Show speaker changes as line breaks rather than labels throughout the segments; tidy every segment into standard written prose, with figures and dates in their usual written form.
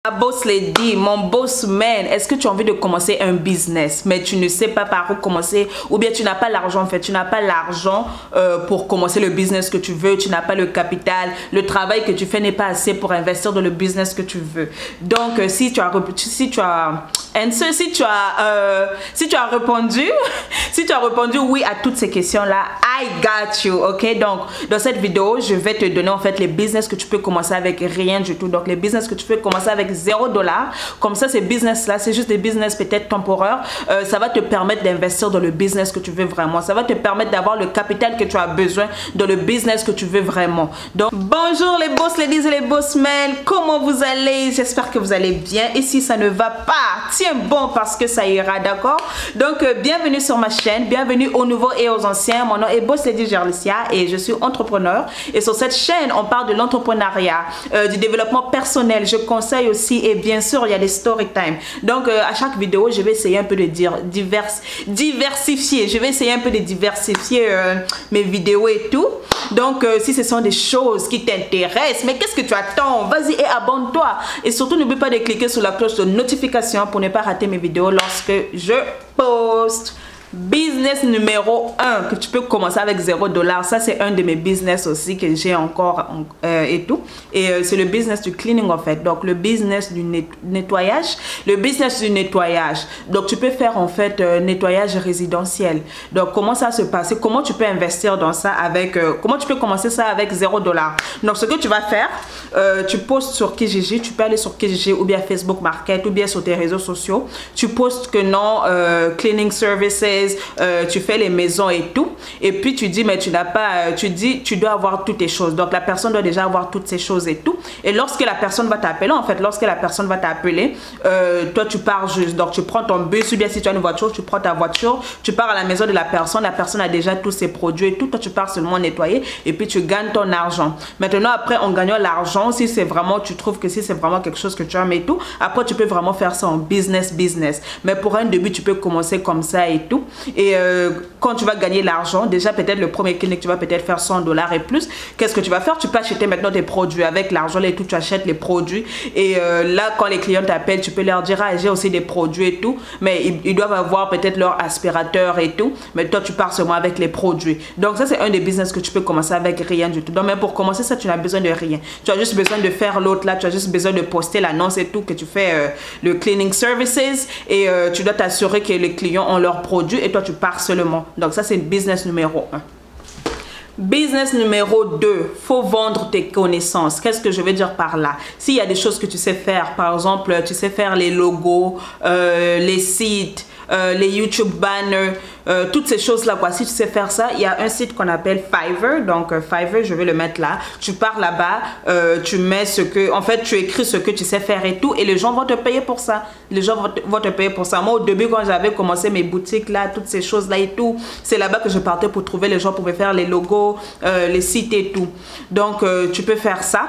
Ma boss lady, mon boss man, est-ce que tu as envie de commencer un business mais tu ne sais pas par où commencer ou bien tu n'as pas l'argent en fait, tu n'as pas l'argent pour commencer le business que tu veux, tu n'as pas le capital, le travail que tu fais n'est pas assez pour investir dans le business que tu veux. Donc si tu as répondu oui à toutes ces questions là, I got you, ok? Donc dans cette vidéo, je vais te donner en fait les business que tu peux commencer avec rien du tout. Donc les business que tu peux commencer avec $0. Comme ça, ces business là, c'est juste des business peut-être temporaires. Ça va te permettre d'investir dans le business que tu veux vraiment. Ça va te permettre d'avoir le capital que tu as besoin dans le business que tu veux vraiment. Donc bonjour les boss ladies et les boss men, comment vous allez? J'espère que vous allez bien. Et si ça ne va pas, tiens bon parce que ça ira, d'accord? Donc bienvenue sur ma chaîne, bienvenue aux nouveaux et aux anciens. Mon nom est Boss Lady Gerlicia et je suis entrepreneur. Et sur cette chaîne, on parle de l'entrepreneuriat, du développement personnel. Je conseille aussi et bien sûr il y a des story time. Donc à chaque vidéo je vais essayer un peu de diversifier. Je vais essayer un peu de diversifier mes vidéos et tout. Donc si ce sont des choses qui t'intéressent, mais qu'est-ce que tu attends? Vas-y et abonne-toi. Et surtout n'oublie pas de cliquer sur la cloche de notification pour ne pas rater mes vidéos lorsque je poste. Business numéro 1 que tu peux commencer avec $0. Ça c'est un de mes business aussi que j'ai encore et tout. Et c'est le business du cleaning en fait. Donc le business du nettoyage. Le business du nettoyage. Donc tu peux faire en fait nettoyage résidentiel. Donc comment ça se passe? Comment tu peux investir dans ça avec... comment tu peux commencer ça avec $0? Donc ce que tu vas faire, tu postes sur Kijiji. Tu peux aller sur Kijiji ou bien Facebook Market ou bien sur tes réseaux sociaux. Tu postes que non, cleaning services, tu fais les maisons et tout, et puis tu dis mais tu n'as pas, tu dis tu dois avoir toutes tes choses. Donc la personne doit déjà avoir toutes ces choses et tout, et lorsque la personne va t'appeler en fait, toi tu pars juste, donc tu prends ton bus ou bien si tu as une voiture, tu prends ta voiture, tu pars à la maison de la personne a déjà tous ses produits et tout, toi tu pars seulement nettoyer et puis tu gagnes ton argent. Maintenant après en gagnant l'argent, si c'est vraiment, tu trouves que si c'est vraiment quelque chose que tu aimes et tout, après tu peux vraiment faire ça en business, mais pour un début tu peux commencer comme ça et tout. Et quand tu vas gagner l'argent, déjà peut-être le premier clinique tu vas peut-être faire $100 et plus. Qu'est-ce que tu vas faire? Tu peux acheter maintenant des produits avec l'argent et tout, tu achètes les produits et là quand les clients t'appellent, tu peux leur dire ah j'ai aussi des produits et tout, mais ils doivent avoir peut-être leur aspirateur et tout, mais toi tu pars seulement avec les produits. Donc ça c'est un des business que tu peux commencer avec rien du tout. Donc mais pour commencer ça tu n'as besoin de rien, tu as juste besoin de faire l'autre là, tu as juste besoin de poster l'annonce et tout que tu fais le cleaning services et tu dois t'assurer que les clients ont leurs produits et toi tu pars seulement. Donc ça c'est business numéro 1. Business numéro 2, faut vendre tes connaissances. Qu'est-ce que je veux dire par là? S'il y a des choses que tu sais faire, par exemple tu sais faire les logos, les sites, les YouTube banners, toutes ces choses là quoi. Si tu sais faire ça, il y a un site qu'on appelle Fiverr. Donc Fiverr, je vais le mettre là. Tu pars là-bas, tu mets ce que, en fait tu écris ce que tu sais faire et tout, et les gens vont te payer pour ça. Les gens vont te payer pour ça. Moi au début quand j'avais commencé mes boutiques là, toutes ces choses là et tout, c'est là-bas que je partais pour trouver les gens pour me faire les logos, les sites et tout. Donc tu peux faire ça.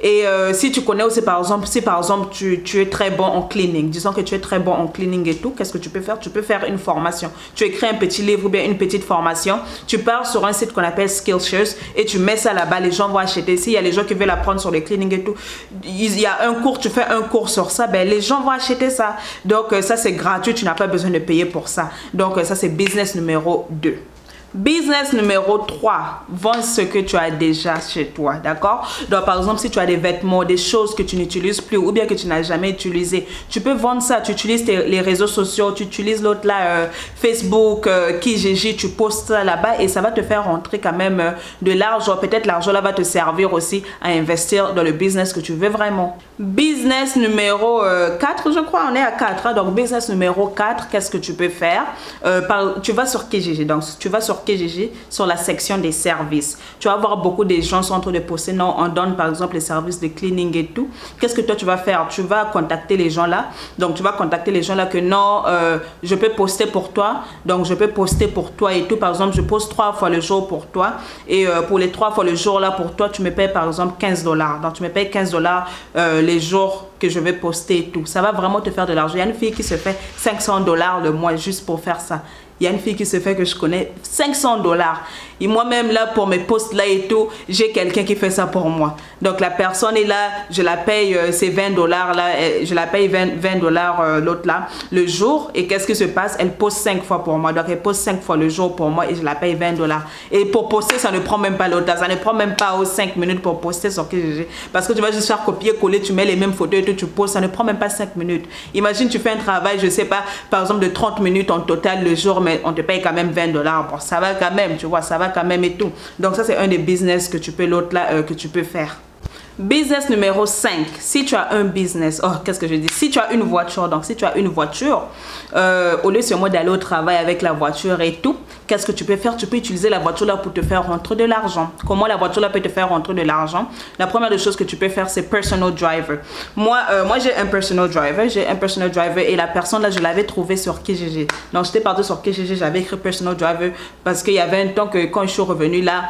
Et si tu connais aussi par exemple, si par exemple tu es très bon en cleaning, disons que tu es très bon en cleaning et tout, qu'est-ce que tu peux faire? Tu peux faire une formation. Tu écris un petit livre ou bien une petite formation. Tu pars sur un site qu'on appelle Skillshare et tu mets ça là-bas. Les gens vont acheter. S'il y a les gens qui veulent apprendre sur le cleaning et tout, il y a un cours, tu fais un cours sur ça, ben les gens vont acheter ça. Donc ça c'est gratuit, tu n'as pas besoin de payer pour ça. Donc ça c'est business numéro 2. Business numéro 3, vends ce que tu as déjà chez toi, d'accord? Donc par exemple si tu as des vêtements, des choses que tu n'utilises plus ou bien que tu n'as jamais utilisé, tu peux vendre ça. Tu utilises les réseaux sociaux, tu utilises l'autre là, Facebook, Kijiji, tu postes ça là-bas et ça va te faire rentrer quand même de l'argent. Peut-être l'argent là va te servir aussi à investir dans le business que tu veux vraiment. Business numéro 4, je crois, on est à 4, hein? Donc business numéro 4, qu'est-ce que tu peux faire? Tu vas sur Kijiji, donc tu vas sur Kijiji, sur la section des services. Tu vas voir beaucoup de gens sont en train de poster, non, on donne par exemple les services de cleaning et tout. Qu'est-ce que toi tu vas faire? Tu vas contacter les gens là. Donc tu vas contacter les gens là que non, je peux poster pour toi. Donc je peux poster pour toi et tout. Par exemple, je poste 3 fois le jour pour toi. Et pour les 3 fois le jour là pour toi, tu me payes par exemple $15. Donc tu me payes $15 les jours que je vais poster et tout. Ça va vraiment te faire de l'argent. Il y a une fille qui se fait $500 le mois juste pour faire ça. Il y a une fille qui se fait, que je connais, $500. Et moi-même là, pour mes posts là et tout, j'ai quelqu'un qui fait ça pour moi. Donc la personne est là, je la paye ces 20 dollars là, je la paye 20 dollars l'autre là, le jour. Et qu'est-ce qui se passe? Elle poste 5 fois pour moi. Donc elle poste 5 fois le jour pour moi et je la paye 20 dollars. Et pour poster, ça ne prend même pas l'autre, ça ne prend même pas aux 5 minutes pour poster sur Kijiji. Parce que tu vas juste faire copier-coller, tu mets les mêmes photos et tout, tu postes, ça ne prend même pas 5 minutes. Imagine, tu fais un travail, je sais pas, par exemple de 30 minutes en total le jour, mais on te paye quand même 20 dollars. Bon, ça va quand même, tu vois, ça va quand même et tout. Donc ça, c'est un des business que tu peux, l'autre là, que tu peux faire. Business numéro 5, si tu as un business, oh qu'est-ce que je dis, si tu as une voiture, donc si tu as une voiture, au lieu seulement d'aller au travail avec la voiture et tout, qu'est-ce que tu peux faire? Tu peux utiliser la voiture là pour te faire rentrer de l'argent. Comment la voiture là peut te faire rentrer de l'argent? La première des choses que tu peux faire, c'est personal driver. Moi j'ai un personal driver, et la personne là, je l'avais trouvé sur Kijiji. Donc j'étais partie sur Kijiji, j'avais écrit personal driver parce qu'il y avait un temps que quand je suis revenue là,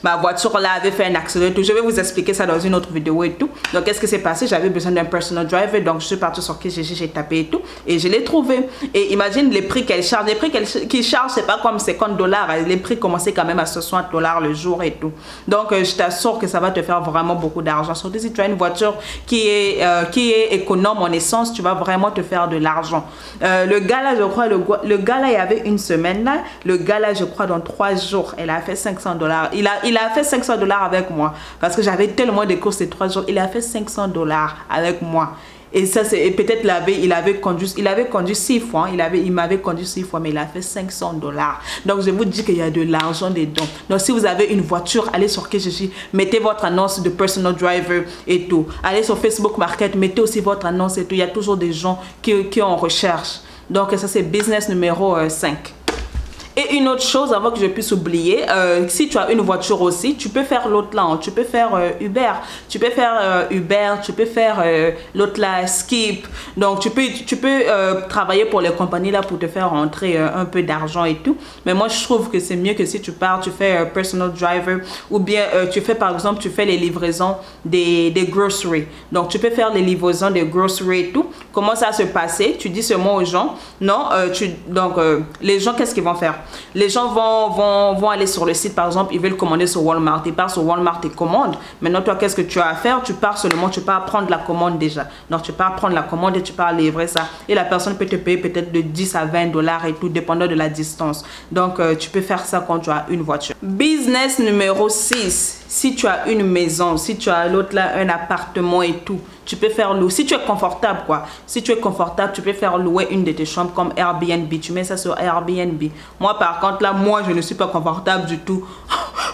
ma voiture là avait fait un accident et tout. Je vais vous expliquer ça dans une autre vidéo et tout. Donc qu'est-ce qui s'est passé? J'avais besoin d'un personal driver, donc je suis partie sur Kijiji, j'ai tapé et tout et je l'ai trouvé. Et imagine les prix qu'elle charge. Les prix qu'il charge, c'est pas comme 50 dollars. Les prix commençaient quand même à 60 dollars le jour et tout. Donc je t'assure que ça va te faire vraiment beaucoup d'argent. Surtout si tu as une voiture qui est économe en essence, tu vas vraiment te faire de l'argent. Le gars là, je crois, le gars là, il y avait une semaine là. Le gars là, je crois, dans 3 jours, il a fait 500 dollars. Il a fait 500 dollars avec moi parce que j'avais tellement de courses ces 3 jours. Il a fait 500 dollars avec moi. Et ça, c'est peut-être il avait conduit 6 fois. Il m'avait conduit 6 fois, mais il a fait 500 dollars. Donc, je vous dis qu'il y a de l'argent dedans. Donc, si vous avez une voiture, allez sur Kijiji, mettez votre annonce de personal driver et tout. Allez sur Facebook Market, mettez aussi votre annonce et tout. Il y a toujours des gens qui en recherche. Donc, ça, c'est business numéro 5. Et une autre chose, avant que je puisse oublier, si tu as une voiture aussi, tu peux faire l'autre là, tu peux faire Uber. Tu peux faire Uber, tu peux faire l'autre là, Skip. Donc, tu peux travailler pour les compagnies là pour te faire rentrer un peu d'argent et tout. Mais moi, je trouve que c'est mieux que si tu pars, tu fais personal driver ou bien tu fais par exemple, tu fais les livraisons des groceries. Donc, tu peux faire les livraisons des groceries et tout. Comment ça se passer? Tu dis seulement aux gens, non, les gens, qu'est-ce qu'ils vont faire? Les gens vont aller sur le site, par exemple, ils veulent commander sur Walmart. Ils partent sur Walmart et commandent. Maintenant, toi, qu'est-ce que tu as à faire? Tu pars seulement, tu pars prendre la commande déjà. Donc, tu pars prendre la commande et tu pars livrer ça. Et la personne peut te payer peut-être de 10 à 20 dollars et tout, dépendant de la distance. Donc, tu peux faire ça quand tu as une voiture. Business numéro 6. Si tu as une maison, si tu as l'autre là, un appartement et tout, tu peux faire louer. Si tu es confortable, quoi. Si tu es confortable, tu peux faire louer une de tes chambres comme Airbnb. Tu mets ça sur Airbnb. Moi, par contre, là, moi, je ne suis pas confortable du tout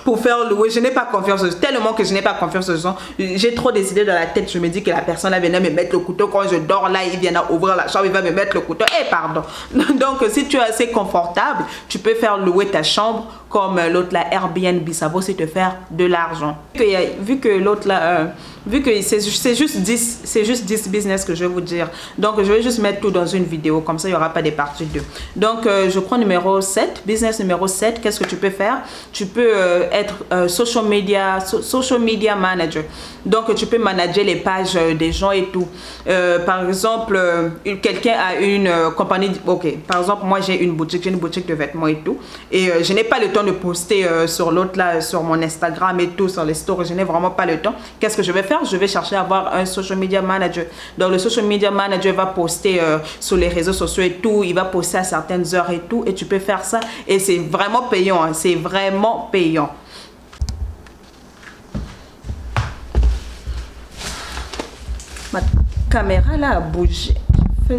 pour faire louer. Je n'ai pas confiance. Tellement que je n'ai pas confiance aux gens. J'ai trop décidé dans la tête. Je me dis que la personne là viendra me mettre le couteau. Quand je dors là, il viendra ouvrir la chambre, il va me mettre le couteau. Eh, pardon. Donc, si tu es assez confortable, tu peux faire louer ta chambre comme l'autre là, Airbnb. Ça va aussi te faire de l'argent. Vu que l'autre là... vu que c'est juste 10 business que je vais vous dire. Donc, je vais juste mettre tout dans une vidéo. Comme ça, il n'y aura pas des parties 2. Donc, je prends numéro 7. Business numéro 7. Qu'est-ce que tu peux faire? Tu peux être social media manager. Donc, tu peux manager les pages des gens et tout. Par exemple, quelqu'un a une compagnie. Ok, par exemple, moi, j'ai une boutique de vêtements et tout. Et je n'ai pas le temps de poster sur l'autre là, sur mon Instagram et tout, sur les stores. Je n'ai vraiment pas le temps. Qu'est-ce que je vais faire? Je vais chercher à avoir un social media manager. Donc le social media manager va poster sur les réseaux sociaux et tout. Il va poster à certaines heures et tout. Et tu peux faire ça. Et c'est vraiment payant. Hein. C'est vraiment payant. Ma caméra là a bougé.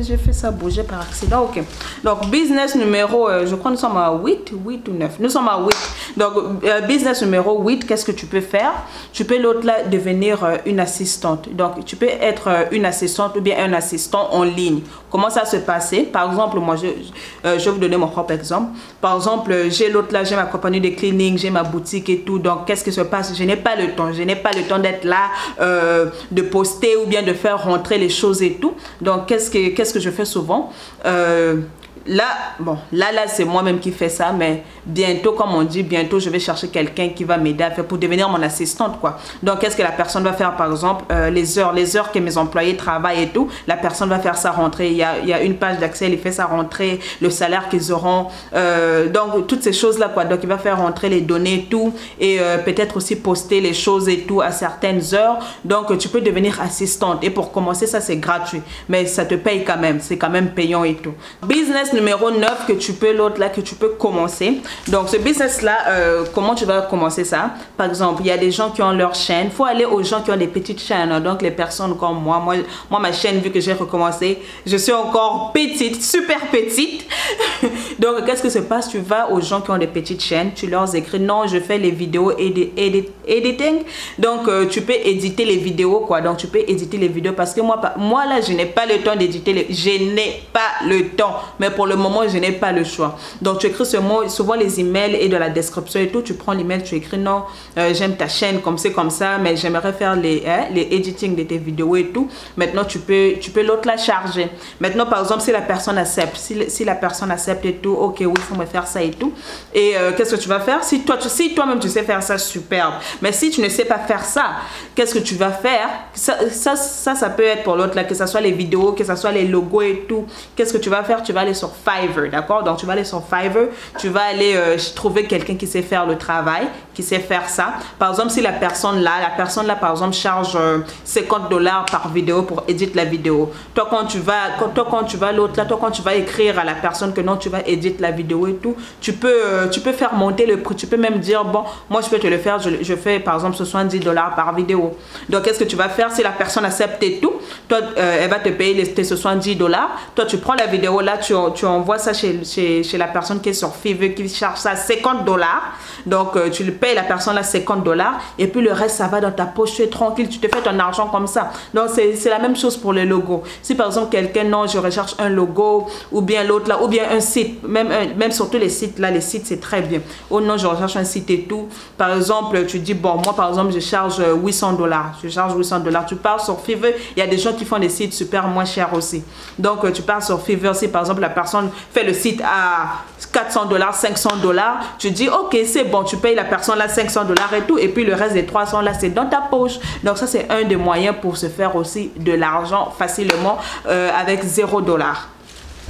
J'ai fait ça bouger par accident. Ok. Donc, business numéro, je crois que nous sommes à 8 ou 9. Nous sommes à 8. Donc, business numéro 8, qu'est-ce que tu peux faire? Tu peux l'autre là devenir une assistante. Donc, tu peux être une assistante ou bien un assistant en ligne. Comment ça se passer? Par exemple, moi, je vais vous donner mon propre exemple. Par exemple, j'ai l'autre là, j'ai ma compagnie de cleaning, j'ai ma boutique et tout. Donc, qu'est-ce qui se passe? Je n'ai pas le temps. Je n'ai pas le temps d'être là, de poster ou bien de faire rentrer les choses et tout. Donc, qu'est-ce que je fais souvent? là, bon, là c'est moi-même qui fais ça, mais bientôt, comme on dit, bientôt, je vais chercher quelqu'un qui va m'aider à faire pour devenir mon assistante, quoi. Donc, qu'est-ce que la personne va faire, par exemple, les heures que mes employés travaillent et tout, la personne va faire ça rentrer. Il y a une page d'Excel, il fait ça rentrer, le salaire qu'ils auront, donc, toutes ces choses-là, quoi. Donc, il va faire rentrer les données et tout, et peut-être aussi poster les choses et tout à certaines heures. Donc, tu peux devenir assistante. Et pour commencer, ça, c'est gratuit, mais ça te paye quand même, c'est quand même payant et tout. Business numéro 9 que tu peux, l'autre là, que tu peux commencer. Donc, ce business-là, comment tu vas commencer ça? Par exemple, il y a des gens qui ont leur chaîne. Il faut aller aux gens qui ont des petites chaînes. Hein. Donc, les personnes comme moi, ma chaîne, vu que j'ai recommencé, je suis encore petite, super petite. Donc, qu'est-ce que se passe? Tu vas aux gens qui ont des petites chaînes, tu leur écris, non, je fais les vidéos editing. Donc, tu peux éditer les vidéos, quoi. Donc, tu peux éditer les vidéos parce que moi là, je n'ai pas le temps d'éditer. Je n'ai pas le temps. Mais pour le moment, je n'ai pas le choix. Donc, tu écris ce mot, souvent les emails et de la description et tout. Tu prends l'email, tu écris, non, j'aime ta chaîne comme c'est comme ça, mais j'aimerais faire les editing de tes vidéos et tout. Maintenant, tu peux l'autre la charger. Maintenant, par exemple, si la personne accepte, si la personne accepte et tout, ok, oui, il faut me faire ça et tout. Et qu'est-ce que tu vas faire? Si toi-même, tu sais faire ça, superbe. Mais si tu ne sais pas faire ça, qu'est-ce que tu vas faire? Ça peut être pour l'autre là, que ce soit les vidéos, que ce soit les logos et tout. Qu'est-ce que tu vas faire? Tu vas aller sur Fiverr, d'accord? Donc, tu vas aller sur Fiverr, tu vas aller trouver quelqu'un qui sait faire le travail, qui sait faire ça. Par exemple, si la personne là, par exemple, charge $50 par vidéo pour éditer la vidéo. Toi, quand tu vas l'autre là, toi, quand tu vas écrire à la personne que non, tu vas éditer la vidéo et tout, tu peux faire monter le prix. Tu peux même dire, bon, moi, je peux te le faire, je fais, par exemple, $70 par vidéo. Donc, qu'est-ce que tu vas faire? Si la personne accepte et tout, toi, elle va te payer tes $70. Toi, tu prends la vidéo là, tu envoies ça chez la personne qui est sur Fiverr, qui charge ça $50. Donc, tu le payes la personne là $50 et puis le reste, ça va dans ta poche, tu es tranquille, tu te fais ton argent comme ça. Donc, c'est la même chose pour les logos. Si par exemple, quelqu'un, non, je recherche un logo ou bien l'autre là, ou bien un site, même surtout les sites là, les sites, c'est très bien. Oh non, je recherche un site et tout. Par exemple, tu dis, bon, moi par exemple, je charge $800. Je charge $800. Tu pars sur Fiverr, il y a des gens qui font des sites super moins chers aussi. Donc, tu pars sur Fiverr, si par exemple, la personne fait le site à $400, $500, tu dis, ok, c'est bon, tu payes la personne là $500 et tout, et puis le reste des 300 là, c'est dans ta poche. Donc, ça, c'est un des moyens pour se faire aussi de l'argent facilement avec $0.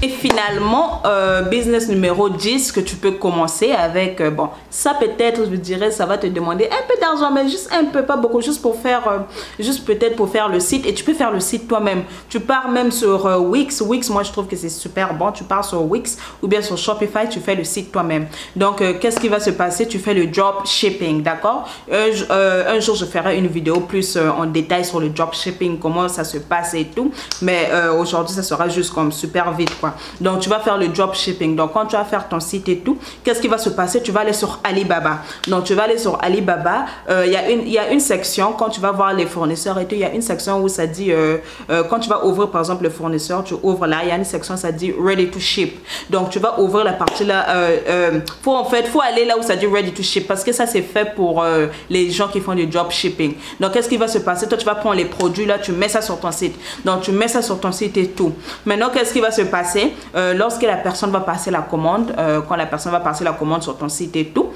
Et finalement, business numéro 10 que tu peux commencer avec, bon, ça peut-être, je dirais, ça va te demander un peu d'argent, mais juste un peu, pas beaucoup, juste pour faire, juste peut-être pour faire le site. Et tu peux faire le site toi-même. Tu pars même sur Wix. Wix, moi, je trouve que c'est super bon. Tu pars sur Wix ou bien sur Shopify, tu fais le site toi-même. Donc, qu'est-ce qui va se passer? Tu fais le drop shipping, d'accord? Un jour, je ferai une vidéo plus en détail sur le drop shipping, comment ça se passe et tout. Mais aujourd'hui, ça sera juste comme super vite, quoi. Donc, tu vas faire le drop shipping. Donc, quand tu vas faire ton site et tout, qu'est-ce qui va se passer? Tu vas aller sur Alibaba. Donc, tu vas aller sur Alibaba. Il y a une section, quand tu vas voir les fournisseurs et tout, il y a une section où ça dit, quand tu vas ouvrir, par exemple, le fournisseur, tu ouvres là, il y a une section, ça dit Ready to Ship. Donc, tu vas ouvrir la partie là. Faut aller là où ça dit Ready to Ship parce que ça, c'est fait pour les gens qui font du drop shipping. Donc, qu'est-ce qui va se passer? Toi, tu vas prendre les produits là, tu mets ça sur ton site. Donc, tu mets ça sur ton site et tout. Maintenant, qu'est-ce qui va se passer? Lorsque la personne va passer la commande, quand la personne va passer la commande sur ton site et tout,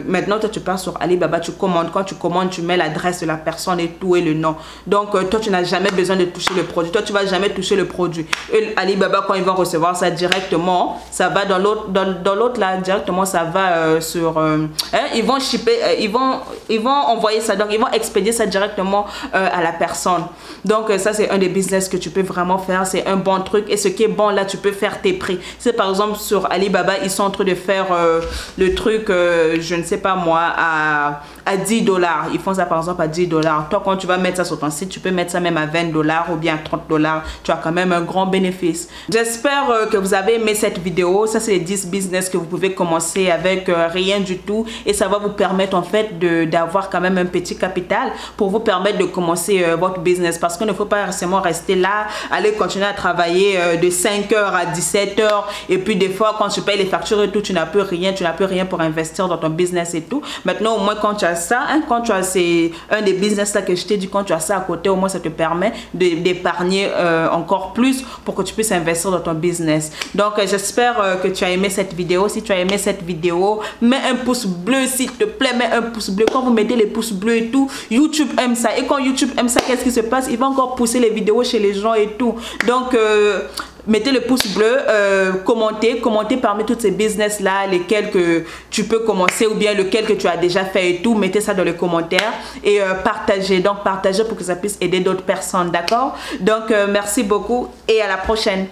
maintenant toi tu pars sur Alibaba, tu commandes. Quand tu commandes, tu mets l'adresse de la personne et tout et le nom. Donc toi tu n'as jamais besoin de toucher le produit. Toi tu vas jamais toucher le produit. Et Alibaba, quand ils vont recevoir ça directement, ça va dans l'autre là directement, ça va sur ils vont shipper, ils vont envoyer ça, donc ils vont expédier ça directement à la personne. Donc ça c'est un des business que tu peux vraiment faire, c'est un bon truc. Et ce qui est bon là, tu peux faire tes prix. C'est par exemple sur Alibaba, ils sont en train de faire le truc, je ne sais pas moi, à $10. Ils font ça par exemple à $10. Toi, quand tu vas mettre ça sur ton site, tu peux mettre ça même à $20 ou bien à $30. Tu as quand même un grand bénéfice. J'espère que vous avez aimé cette vidéo. Ça, c'est les 10 business que vous pouvez commencer avec rien du tout. Et ça va vous permettre en fait d'avoir quand même un petit capital pour vous permettre de commencer votre business. Parce qu'il ne faut pas seulement rester là, aller continuer à travailler de 5h à 17h. Et puis des fois, quand tu payes les factures et tout, tu n'as plus rien pour investir dans ton business et tout. Maintenant, au moins, quand tu as ça, hein, quand tu as, c'est un des business là que je t'ai dit, quand tu as ça à côté, au moins ça te permet d'épargner encore plus pour que tu puisses investir dans ton business. Donc j'espère que tu as aimé cette vidéo. Si tu as aimé cette vidéo, mets un pouce bleu s'il te plaît, mets un pouce bleu. Quand vous mettez les pouces bleus et tout, YouTube aime ça, et quand YouTube aime ça, qu'est-ce qui se passe? Il va encore pousser les vidéos chez les gens et tout. Donc mettez le pouce bleu, commentez parmi toutes ces business là lesquels que tu peux commencer ou bien lequel que tu as déjà fait et tout. Mettez ça dans les commentaires et partagez. Donc partagez pour que ça puisse aider d'autres personnes, d'accord? Donc merci beaucoup et à la prochaine.